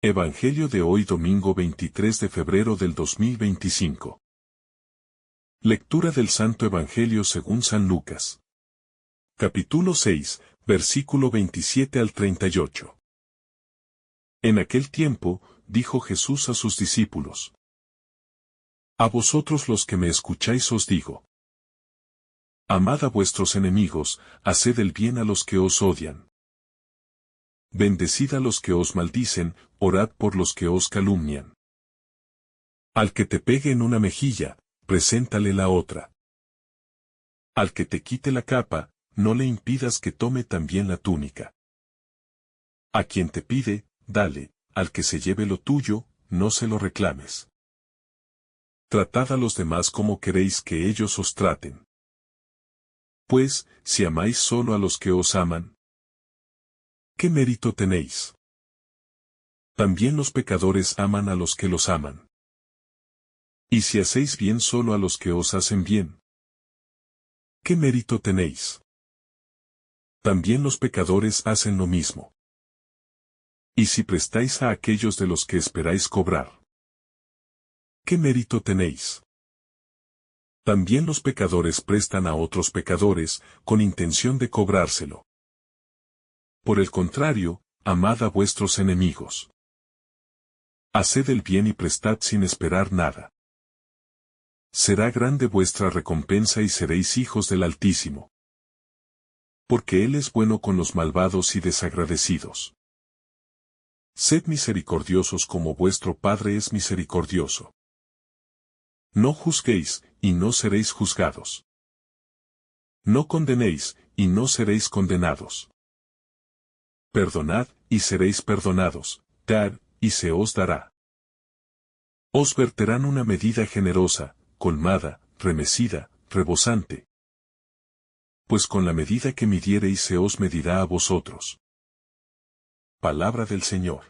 Evangelio de hoy domingo 23 de febrero del 2025. Lectura del Santo Evangelio según San Lucas. Capítulo 6, versículo 27 al 38. En aquel tiempo, dijo Jesús a sus discípulos: A vosotros los que me escucháis os digo: amad a vuestros enemigos, haced el bien a los que os odian. Bendecid a los que os maldicen, orad por los que os calumnian. Al que te pegue en una mejilla, preséntale la otra. Al que te quite la capa, no le impidas que tome también la túnica. A quien te pide, dale; al que se lleve lo tuyo, no se lo reclames. Tratad a los demás como queréis que ellos os traten. Pues, si amáis solo a los que os aman, ¿qué mérito tenéis? También los pecadores aman a los que los aman. Y si hacéis bien solo a los que os hacen bien, ¿qué mérito tenéis? También los pecadores hacen lo mismo. Y si prestáis a aquellos de los que esperáis cobrar, ¿qué mérito tenéis? También los pecadores prestan a otros pecadores, con intención de cobrárselo. Por el contrario, amad a vuestros enemigos. Haced el bien y prestad sin esperar nada. Será grande vuestra recompensa y seréis hijos del Altísimo. Porque Él es bueno con los malvados y desagradecidos. Sed misericordiosos como vuestro Padre es misericordioso. No juzguéis, y no seréis juzgados. No condenéis, y no seréis condenados. Perdonad, y seréis perdonados; dad, y se os dará. Os verterán una medida generosa, colmada, remecida, rebosante. Pues con la medida que midiereis se os medirá a vosotros. Palabra del Señor.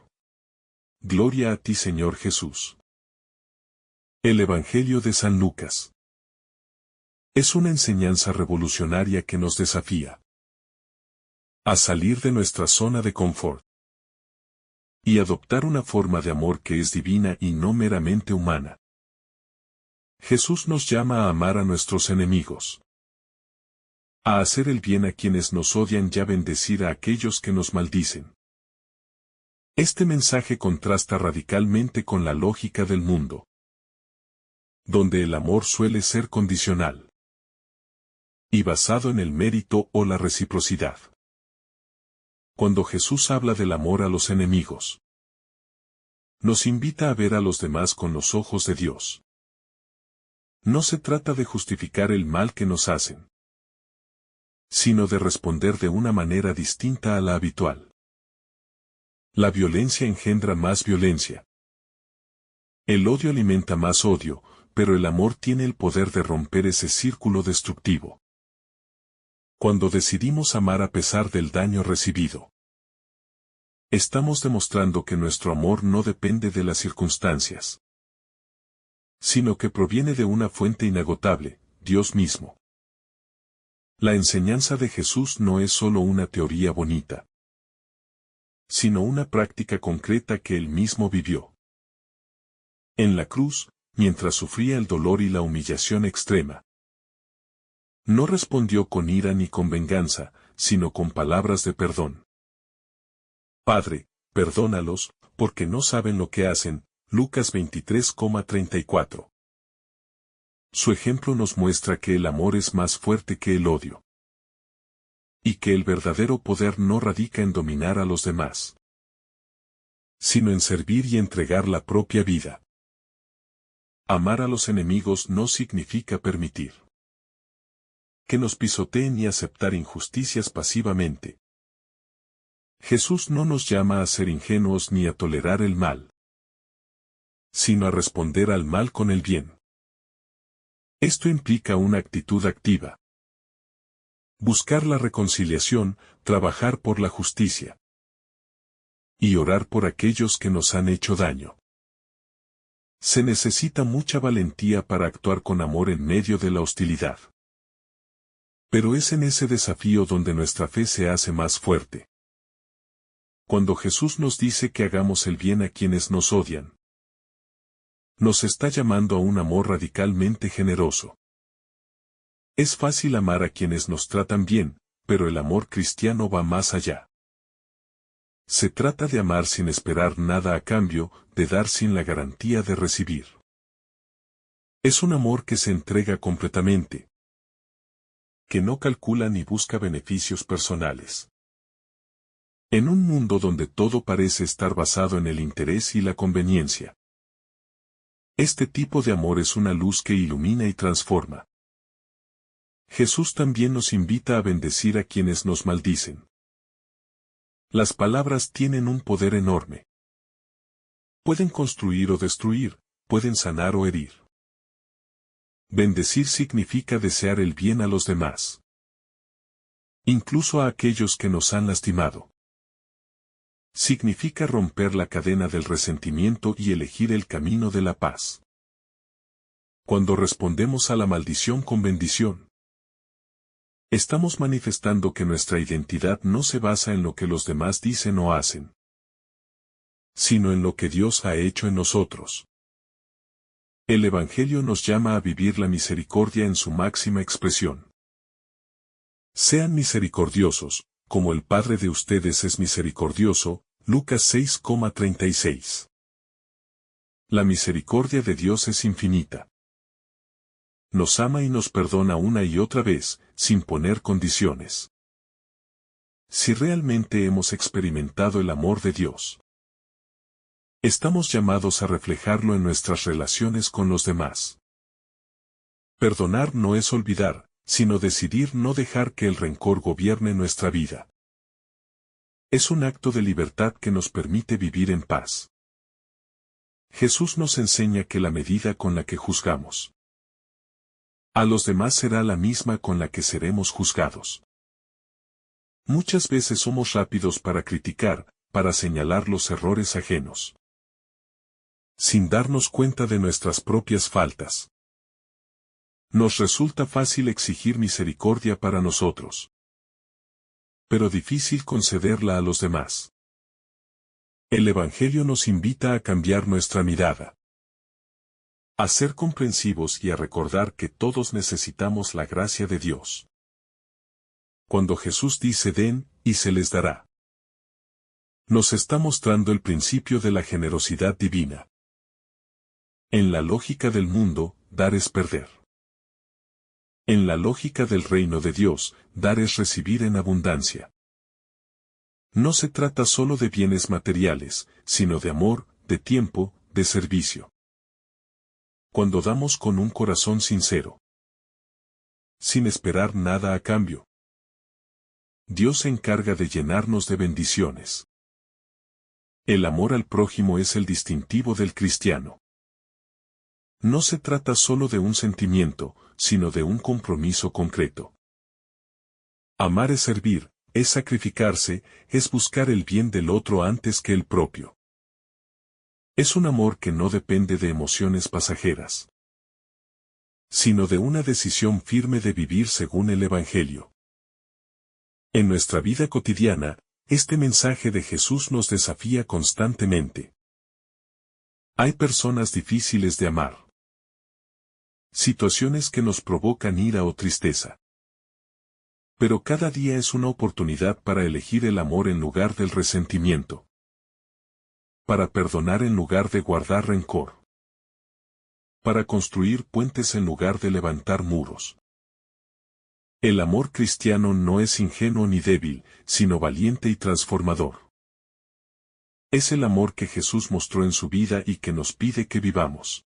Gloria a ti, Señor Jesús. El Evangelio de San Lucas es una enseñanza revolucionaria que nos desafía a salir de nuestra zona de confort y adoptar una forma de amor que es divina y no meramente humana. Jesús nos llama a amar a nuestros enemigos, a hacer el bien a quienes nos odian y a bendecir a aquellos que nos maldicen. Este mensaje contrasta radicalmente con la lógica del mundo, donde el amor suele ser condicional y basado en el mérito o la reciprocidad. Cuando Jesús habla del amor a los enemigos, nos invita a ver a los demás con los ojos de Dios. No se trata de justificar el mal que nos hacen, sino de responder de una manera distinta a la habitual. La violencia engendra más violencia. El odio alimenta más odio, pero el amor tiene el poder de romper ese círculo destructivo. Cuando decidimos amar a pesar del daño recibido, estamos demostrando que nuestro amor no depende de las circunstancias, sino que proviene de una fuente inagotable, Dios mismo. La enseñanza de Jesús no es solo una teoría bonita, sino una práctica concreta que Él mismo vivió. En la cruz, mientras sufría el dolor y la humillación extrema, no respondió con ira ni con venganza, sino con palabras de perdón. Padre, perdónalos, porque no saben lo que hacen. Lucas 23,34. Su ejemplo nos muestra que el amor es más fuerte que el odio, y que el verdadero poder no radica en dominar a los demás, sino en servir y entregar la propia vida. Amar a los enemigos no significa permitir que nos pisoteen y aceptar injusticias pasivamente. Jesús no nos llama a ser ingenuos ni a tolerar el mal, sino a responder al mal con el bien. Esto implica una actitud activa. Buscar la reconciliación, trabajar por la justicia y orar por aquellos que nos han hecho daño. Se necesita mucha valentía para actuar con amor en medio de la hostilidad. Pero es en ese desafío donde nuestra fe se hace más fuerte. Cuando Jesús nos dice que hagamos el bien a quienes nos odian, nos está llamando a un amor radicalmente generoso. Es fácil amar a quienes nos tratan bien, pero el amor cristiano va más allá. Se trata de amar sin esperar nada a cambio, de dar sin la garantía de recibir. Es un amor que se entrega completamente, que no calcula ni busca beneficios personales. En un mundo donde todo parece estar basado en el interés y la conveniencia, este tipo de amor es una luz que ilumina y transforma. Jesús también nos invita a bendecir a quienes nos maldicen. Las palabras tienen un poder enorme. Pueden construir o destruir, pueden sanar o herir. Bendecir significa desear el bien a los demás, incluso a aquellos que nos han lastimado. Significa romper la cadena del resentimiento y elegir el camino de la paz. Cuando respondemos a la maldición con bendición, estamos manifestando que nuestra identidad no se basa en lo que los demás dicen o hacen, sino en lo que Dios ha hecho en nosotros. El Evangelio nos llama a vivir la misericordia en su máxima expresión. Sean misericordiosos, como el Padre de ustedes es misericordioso, Lucas 6,36. La misericordia de Dios es infinita. Nos ama y nos perdona una y otra vez, sin poner condiciones. Si realmente hemos experimentado el amor de Dios, estamos llamados a reflejarlo en nuestras relaciones con los demás. Perdonar no es olvidar, sino decidir no dejar que el rencor gobierne nuestra vida. Es un acto de libertad que nos permite vivir en paz. Jesús nos enseña que la medida con la que juzgamos a los demás será la misma con la que seremos juzgados. Muchas veces somos rápidos para criticar, para señalar los errores ajenos, sin darnos cuenta de nuestras propias faltas. Nos resulta fácil exigir misericordia para nosotros, pero difícil concederla a los demás. El Evangelio nos invita a cambiar nuestra mirada, a ser comprensivos y a recordar que todos necesitamos la gracia de Dios. Cuando Jesús dice den, y se les dará, nos está mostrando el principio de la generosidad divina. En la lógica del mundo, dar es perder. En la lógica del reino de Dios, dar es recibir en abundancia. No se trata solo de bienes materiales, sino de amor, de tiempo, de servicio. Cuando damos con un corazón sincero, sin esperar nada a cambio, Dios se encarga de llenarnos de bendiciones. El amor al prójimo es el distintivo del cristiano. No se trata solo de un sentimiento, sino de un compromiso concreto. Amar es servir, es sacrificarse, es buscar el bien del otro antes que el propio. Es un amor que no depende de emociones pasajeras, sino de una decisión firme de vivir según el Evangelio. En nuestra vida cotidiana, este mensaje de Jesús nos desafía constantemente. Hay personas difíciles de amar, situaciones que nos provocan ira o tristeza. Pero cada día es una oportunidad para elegir el amor en lugar del resentimiento, para perdonar en lugar de guardar rencor, para construir puentes en lugar de levantar muros. El amor cristiano no es ingenuo ni débil, sino valiente y transformador. Es el amor que Jesús mostró en su vida y que nos pide que vivamos.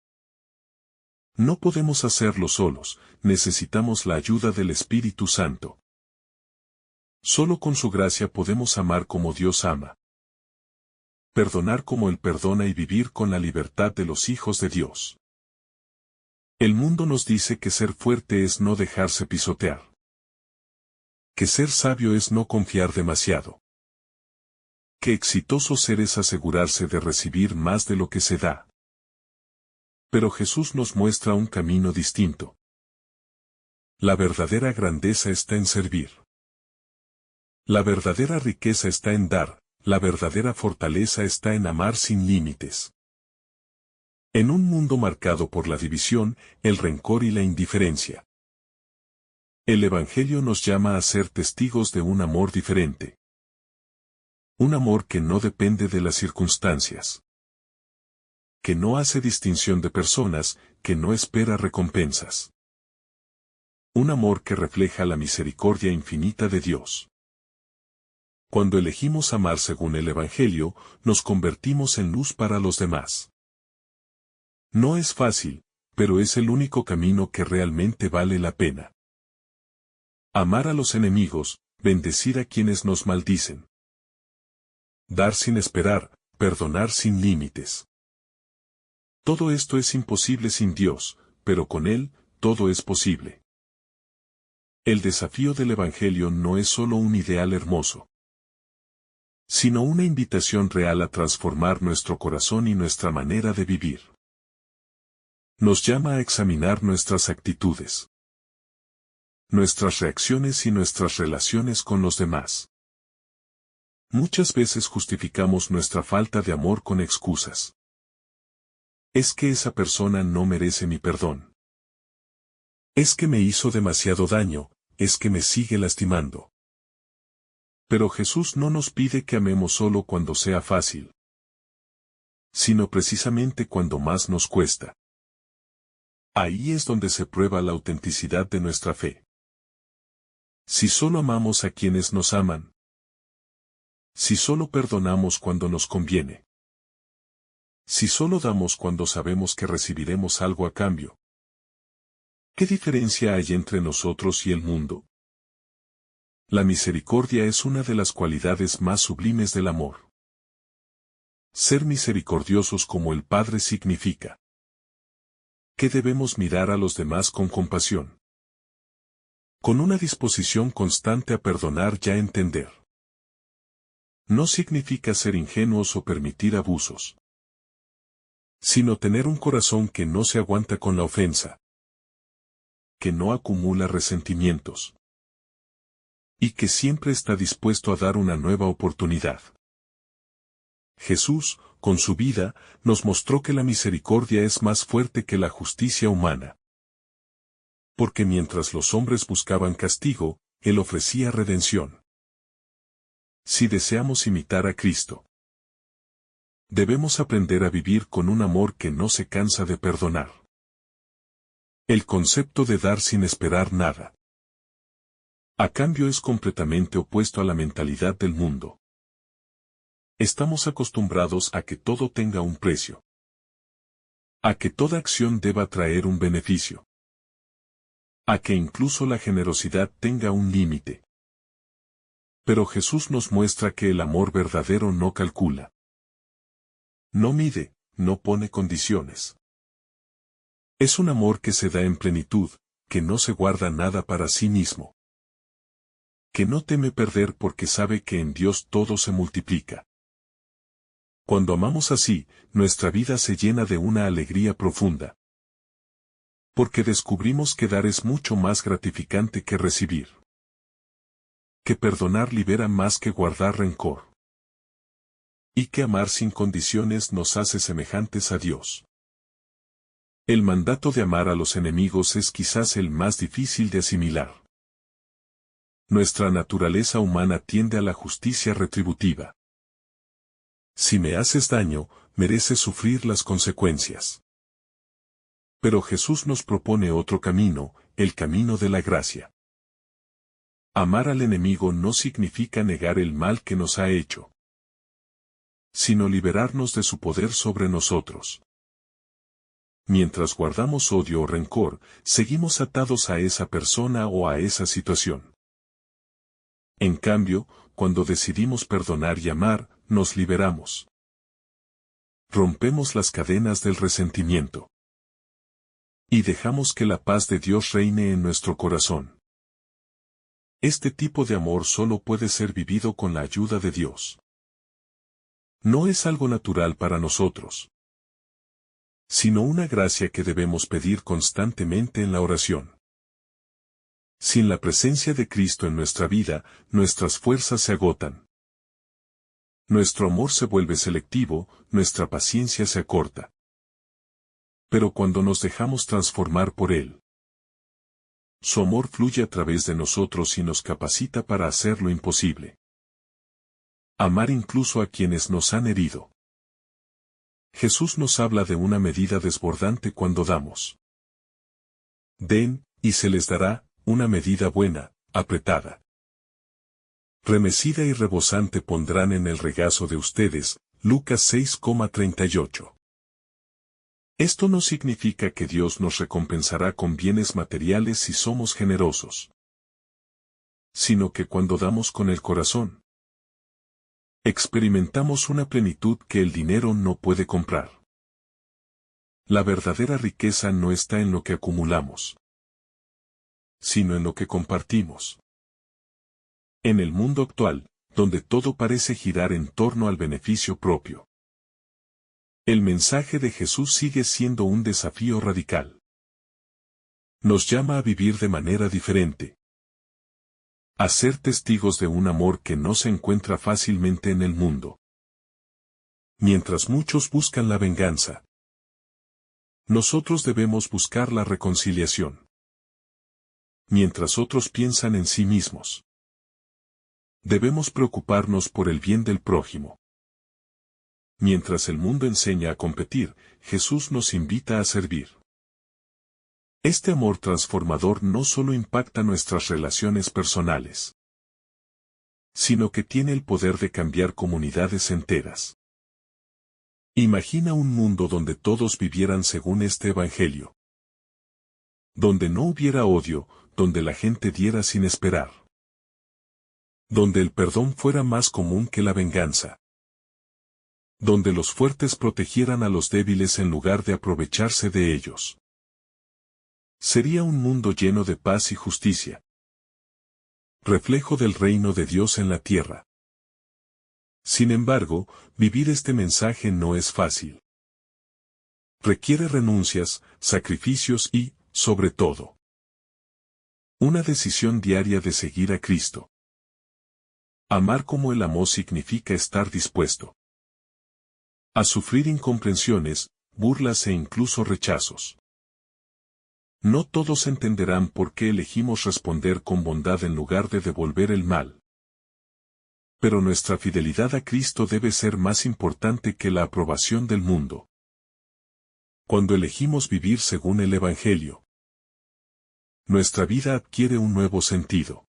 No podemos hacerlo solos, necesitamos la ayuda del Espíritu Santo. Solo con su gracia podemos amar como Dios ama, perdonar como Él perdona y vivir con la libertad de los hijos de Dios. El mundo nos dice que ser fuerte es no dejarse pisotear, que ser sabio es no confiar demasiado, que exitoso ser es asegurarse de recibir más de lo que se da. Pero Jesús nos muestra un camino distinto. La verdadera grandeza está en servir. La verdadera riqueza está en dar, la verdadera fortaleza está en amar sin límites. En un mundo marcado por la división, el rencor y la indiferencia, el Evangelio nos llama a ser testigos de un amor diferente. Un amor que no depende de las circunstancias, que no hace distinción de personas, que no espera recompensas. Un amor que refleja la misericordia infinita de Dios. Cuando elegimos amar según el Evangelio, nos convertimos en luz para los demás. No es fácil, pero es el único camino que realmente vale la pena. Amar a los enemigos, bendecir a quienes nos maldicen. Dar sin esperar, perdonar sin límites. Todo esto es imposible sin Dios, pero con Él, todo es posible. El desafío del Evangelio no es solo un ideal hermoso, sino una invitación real a transformar nuestro corazón y nuestra manera de vivir. Nos llama a examinar nuestras actitudes, nuestras reacciones y nuestras relaciones con los demás. Muchas veces justificamos nuestra falta de amor con excusas. Es que esa persona no merece mi perdón. Es que me hizo demasiado daño, es que me sigue lastimando. Pero Jesús no nos pide que amemos solo cuando sea fácil, sino precisamente cuando más nos cuesta. Ahí es donde se prueba la autenticidad de nuestra fe. Si solo amamos a quienes nos aman, si solo perdonamos cuando nos conviene, si solo damos cuando sabemos que recibiremos algo a cambio, ¿qué diferencia hay entre nosotros y el mundo? La misericordia es una de las cualidades más sublimes del amor. Ser misericordiosos como el Padre significa que debemos mirar a los demás con compasión, con una disposición constante a perdonar y a entender. No significa ser ingenuos o permitir abusos, sino tener un corazón que no se aguanta con la ofensa, que no acumula resentimientos, y que siempre está dispuesto a dar una nueva oportunidad. Jesús, con su vida, nos mostró que la misericordia es más fuerte que la justicia humana. Porque mientras los hombres buscaban castigo, Él ofrecía redención. Si deseamos imitar a Cristo, debemos aprender a vivir con un amor que no se cansa de perdonar. El concepto de dar sin esperar nada a cambio es completamente opuesto a la mentalidad del mundo. Estamos acostumbrados a que todo tenga un precio, a que toda acción deba traer un beneficio, a que incluso la generosidad tenga un límite. Pero Jesús nos muestra que el amor verdadero no calcula, no mide, no pone condiciones. Es un amor que se da en plenitud, que no se guarda nada para sí mismo, que no teme perder porque sabe que en Dios todo se multiplica. Cuando amamos así, nuestra vida se llena de una alegría profunda, porque descubrimos que dar es mucho más gratificante que recibir, que perdonar libera más que guardar rencor, y que amar sin condiciones nos hace semejantes a Dios. El mandato de amar a los enemigos es quizás el más difícil de asimilar. Nuestra naturaleza humana tiende a la justicia retributiva. Si me haces daño, mereces sufrir las consecuencias. Pero Jesús nos propone otro camino, el camino de la gracia. Amar al enemigo no significa negar el mal que nos ha hecho, sino liberarnos de su poder sobre nosotros. Mientras guardamos odio o rencor, seguimos atados a esa persona o a esa situación. En cambio, cuando decidimos perdonar y amar, nos liberamos. Rompemos las cadenas del resentimiento. Y dejamos que la paz de Dios reine en nuestro corazón. Este tipo de amor solo puede ser vivido con la ayuda de Dios. No es algo natural para nosotros, sino una gracia que debemos pedir constantemente en la oración. Sin la presencia de Cristo en nuestra vida, nuestras fuerzas se agotan. Nuestro amor se vuelve selectivo, nuestra paciencia se acorta. Pero cuando nos dejamos transformar por Él, su amor fluye a través de nosotros y nos capacita para hacer lo imposible. Amar incluso a quienes nos han herido. Jesús nos habla de una medida desbordante cuando damos. Den, y se les dará, una medida buena, apretada, remecida y rebosante pondrán en el regazo de ustedes. Lucas 6,38. Esto no significa que Dios nos recompensará con bienes materiales si somos generosos, sino que cuando damos con el corazón, experimentamos una plenitud que el dinero no puede comprar. La verdadera riqueza no está en lo que acumulamos, sino en lo que compartimos. En el mundo actual, donde todo parece girar en torno al beneficio propio, el mensaje de Jesús sigue siendo un desafío radical. Nos llama a vivir de manera diferente, a ser testigos de un amor que no se encuentra fácilmente en el mundo. Mientras muchos buscan la venganza, nosotros debemos buscar la reconciliación. Mientras otros piensan en sí mismos, debemos preocuparnos por el bien del prójimo. Mientras el mundo enseña a competir, Jesús nos invita a servir. Este amor transformador no solo impacta nuestras relaciones personales, sino que tiene el poder de cambiar comunidades enteras. Imagina un mundo donde todos vivieran según este Evangelio. Donde no hubiera odio, donde la gente diera sin esperar. Donde el perdón fuera más común que la venganza. Donde los fuertes protegieran a los débiles en lugar de aprovecharse de ellos. Sería un mundo lleno de paz y justicia. Reflejo del reino de Dios en la tierra. Sin embargo, vivir este mensaje no es fácil. Requiere renuncias, sacrificios y, sobre todo, una decisión diaria de seguir a Cristo. Amar como Él amó significa estar dispuesto a sufrir incomprensiones, burlas e incluso rechazos. No todos entenderán por qué elegimos responder con bondad en lugar de devolver el mal. Pero nuestra fidelidad a Cristo debe ser más importante que la aprobación del mundo. Cuando elegimos vivir según el Evangelio, nuestra vida adquiere un nuevo sentido.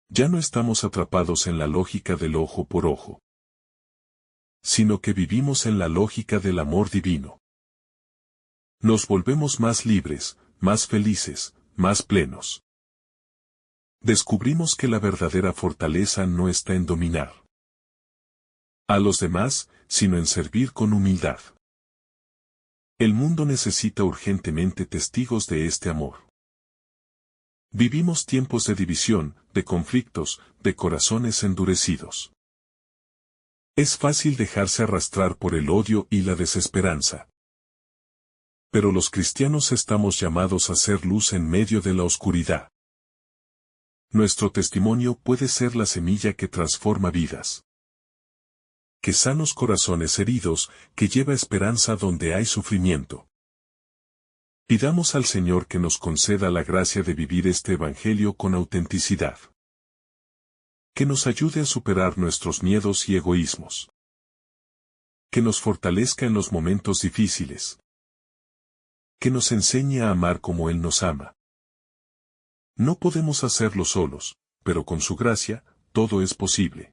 Ya no estamos atrapados en la lógica del ojo por ojo, sino que vivimos en la lógica del amor divino. Nos volvemos más libres, más felices, más plenos. Descubrimos que la verdadera fortaleza no está en dominar a los demás, sino en servir con humildad. El mundo necesita urgentemente testigos de este amor. Vivimos tiempos de división, de conflictos, de corazones endurecidos. Es fácil dejarse arrastrar por el odio y la desesperanza. Pero los cristianos estamos llamados a ser luz en medio de la oscuridad. Nuestro testimonio puede ser la semilla que transforma vidas. Que sanos corazones heridos, que lleva esperanza donde hay sufrimiento. Pidamos al Señor que nos conceda la gracia de vivir este Evangelio con autenticidad. Que nos ayude a superar nuestros miedos y egoísmos. Que nos fortalezca en los momentos difíciles. Que nos enseñe a amar como Él nos ama. No podemos hacerlo solos, pero con su gracia, todo es posible.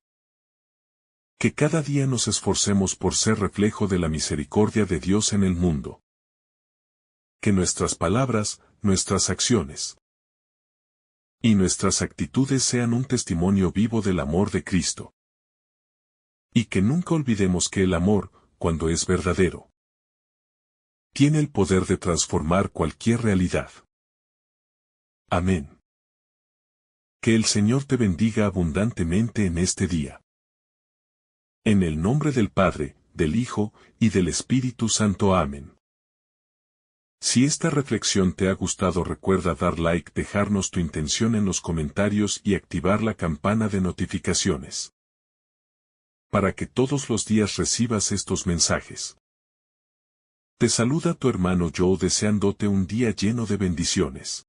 Que cada día nos esforcemos por ser reflejo de la misericordia de Dios en el mundo. Que nuestras palabras, nuestras acciones y nuestras actitudes sean un testimonio vivo del amor de Cristo. Y que nunca olvidemos que el amor, cuando es verdadero, tiene el poder de transformar cualquier realidad. Amén. Que el Señor te bendiga abundantemente en este día. En el nombre del Padre, del Hijo, y del Espíritu Santo. Amén. Si esta reflexión te ha gustado, recuerda dar like, dejarnos tu intención en los comentarios y activar la campana de notificaciones. para que todos los días recibas estos mensajes. Te saluda tu hermano Joe deseándote un día lleno de bendiciones.